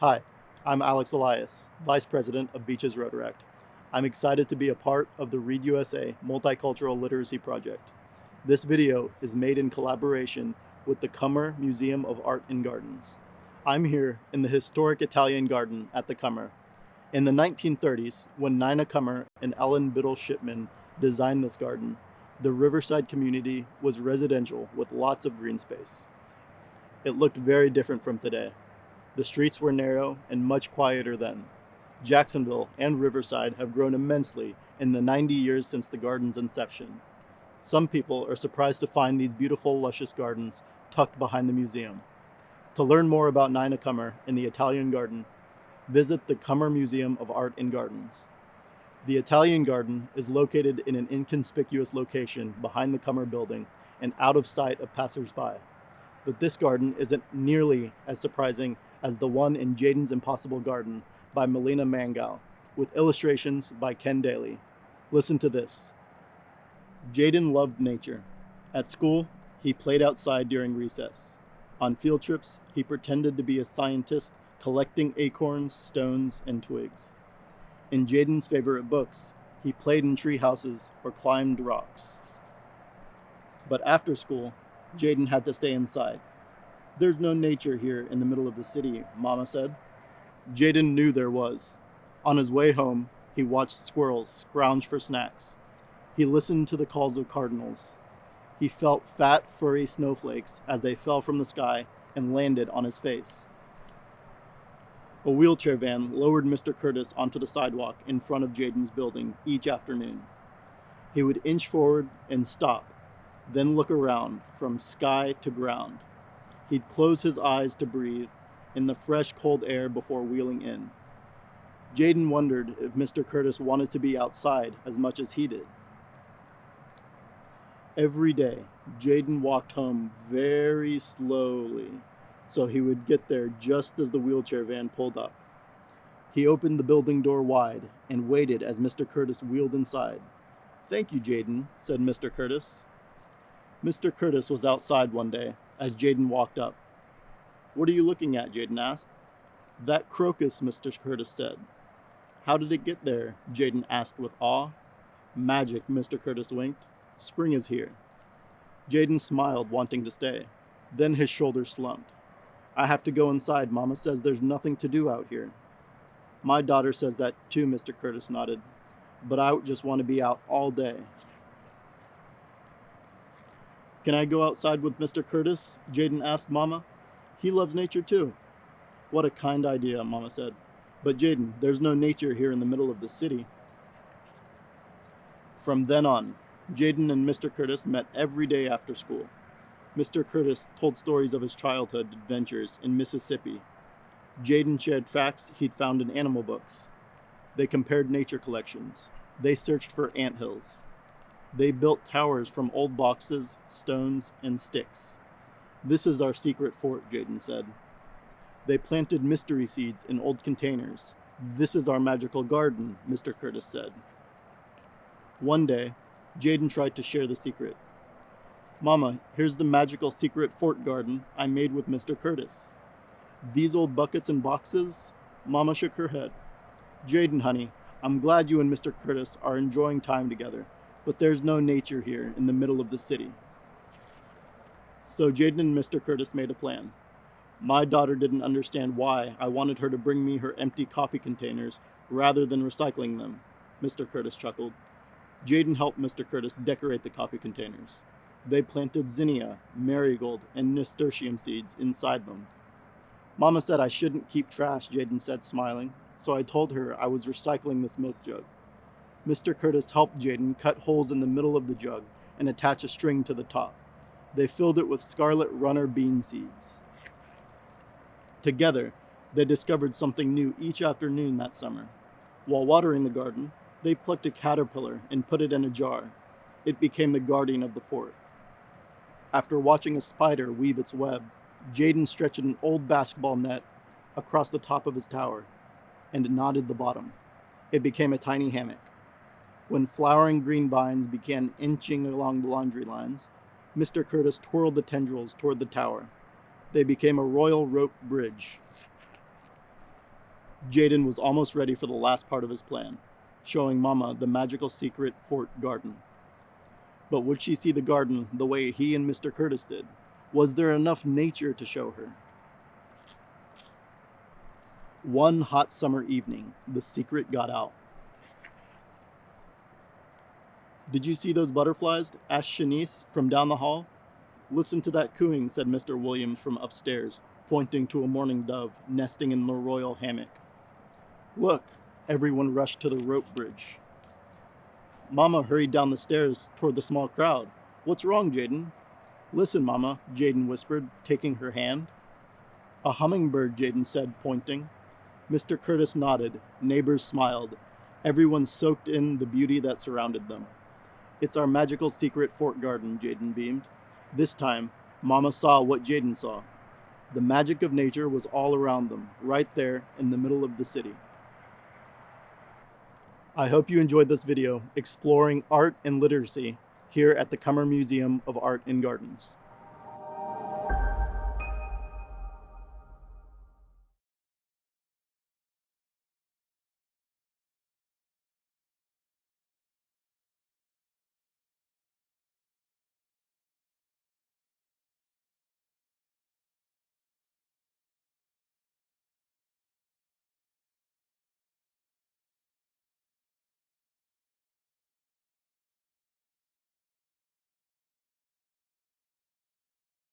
Hi, I'm Elias, Vice President of Beaches Rotaract. I'm excited to be a part of the Read USA Multicultural Literacy Project. This video is made in collaboration with the Cummer Museum of Art and Gardens. I'm here in the historic Italian garden at the Cummer. In the 1930s, when Nina Cummer and Ellen Biddle Shipman designed this garden, the riverside community was residential with lots of green space. It looked very different from today. The streets were narrow and much quieter then. Jacksonville and Riverside have grown immensely in the 90 years since the garden's inception. Some people are surprised to find these beautiful, luscious gardens tucked behind the museum. To learn more about Nina Cummer and the Italian garden, visit the Cummer Museum of Art and Gardens. The Italian garden is located in an inconspicuous location behind the Cummer building and out of sight of passersby. But this garden isn't nearly as surprising as the one in Jayden's Impossible Garden by Melina Mangal, with illustrations by Ken Daly. Listen to this. Jayden loved nature. At school, he played outside during recess. On field trips, he pretended to be a scientist, collecting acorns, stones, and twigs. In Jayden's favorite books, he played in tree houses or climbed rocks. But after school, Jayden had to stay inside. "There's no nature here in the middle of the city," Mama said. Jayden knew there was. On his way home, he watched squirrels scrounge for snacks. He listened to the calls of cardinals. He felt fat, furry snowflakes as they fell from the sky and landed on his face. A wheelchair van lowered Mr. Curtis onto the sidewalk in front of Jayden's building each afternoon. He would inch forward and stop, then look around from sky to ground. He'd close his eyes to breathe in the fresh, cold air before wheeling in. Jayden wondered if Mr. Curtis wanted to be outside as much as he did. Every day, Jayden walked home very slowly, so he would get there just as the wheelchair van pulled up. He opened the building door wide and waited as Mr. Curtis wheeled inside. "Thank you, Jayden," said Mr. Curtis. Mr. Curtis was outside one day as Jayden walked up. "What are you looking at?" Jayden asked. "That crocus," Mr. Curtis said. "How did it get there?" Jayden asked with awe. "Magic," Mr. Curtis winked. "Spring is here." Jayden smiled, wanting to stay. Then his shoulders slumped. "I have to go inside. Mama says there's nothing to do out here." "My daughter says that too," Mr. Curtis nodded. "But I just want to be out all day." "Can I go outside with Mr. Curtis?" Jayden asked Mama. "He loves nature too." "What a kind idea," Mama said. "But Jayden, there's no nature here in the middle of the city." From then on, Jayden and Mr. Curtis met every day after school. Mr. Curtis told stories of his childhood adventures in Mississippi. Jayden shared facts he'd found in animal books. They compared nature collections. They searched for anthills. They built towers from old boxes, stones, and sticks. "This is our secret fort," Jayden said. They planted mystery seeds in old containers. "This is our magical garden," Mr. Curtis said. One day, Jayden tried to share the secret. "Mama, here's the magical secret fort garden I made with Mr. Curtis." "These old buckets and boxes?" Mama shook her head. "Jayden, honey, I'm glad you and Mr. Curtis are enjoying time together, but there's no nature here in the middle of the city." So Jayden and Mr. Curtis made a plan. "My daughter didn't understand why I wanted her to bring me her empty coffee containers rather than recycling them," Mr. Curtis chuckled. Jayden helped Mr. Curtis decorate the coffee containers. They planted zinnia, marigold, and nasturtium seeds inside them. "Mama said I shouldn't keep trash," Jayden said, smiling, "so I told her I was recycling this milk jug." Mr. Curtis helped Jayden cut holes in the middle of the jug and attach a string to the top. They filled it with scarlet runner bean seeds. Together, they discovered something new each afternoon that summer. While watering the garden, they plucked a caterpillar and put it in a jar. It became the guardian of the fort. After watching a spider weave its web, Jayden stretched an old basketball net across the top of his tower and knotted the bottom. It became a tiny hammock. When flowering green vines began inching along the laundry lines, Mr. Curtis twirled the tendrils toward the tower. They became a royal rope bridge. Jayden was almost ready for the last part of his plan, showing Mama the magical secret fort garden. But would she see the garden the way he and Mr. Curtis did? Was there enough nature to show her? One hot summer evening, the secret got out. "Did you see those butterflies?" asked Shanice from down the hall. "Listen to that cooing," said Mr. Williams from upstairs, pointing to a mourning dove nesting in the royal hammock. "Look!" Everyone rushed to the rope bridge. Mama hurried down the stairs toward the small crowd. "What's wrong, Jayden?" "Listen, Mama," Jayden whispered, taking her hand. "A hummingbird," Jayden said, pointing. Mr. Curtis nodded. Neighbors smiled. Everyone soaked in the beauty that surrounded them. "It's our magical secret fort garden," Jayden beamed. This time, Mama saw what Jayden saw. The magic of nature was all around them, right there in the middle of the city. I hope you enjoyed this video exploring art and literacy here at the Cummer Museum of Art and Gardens.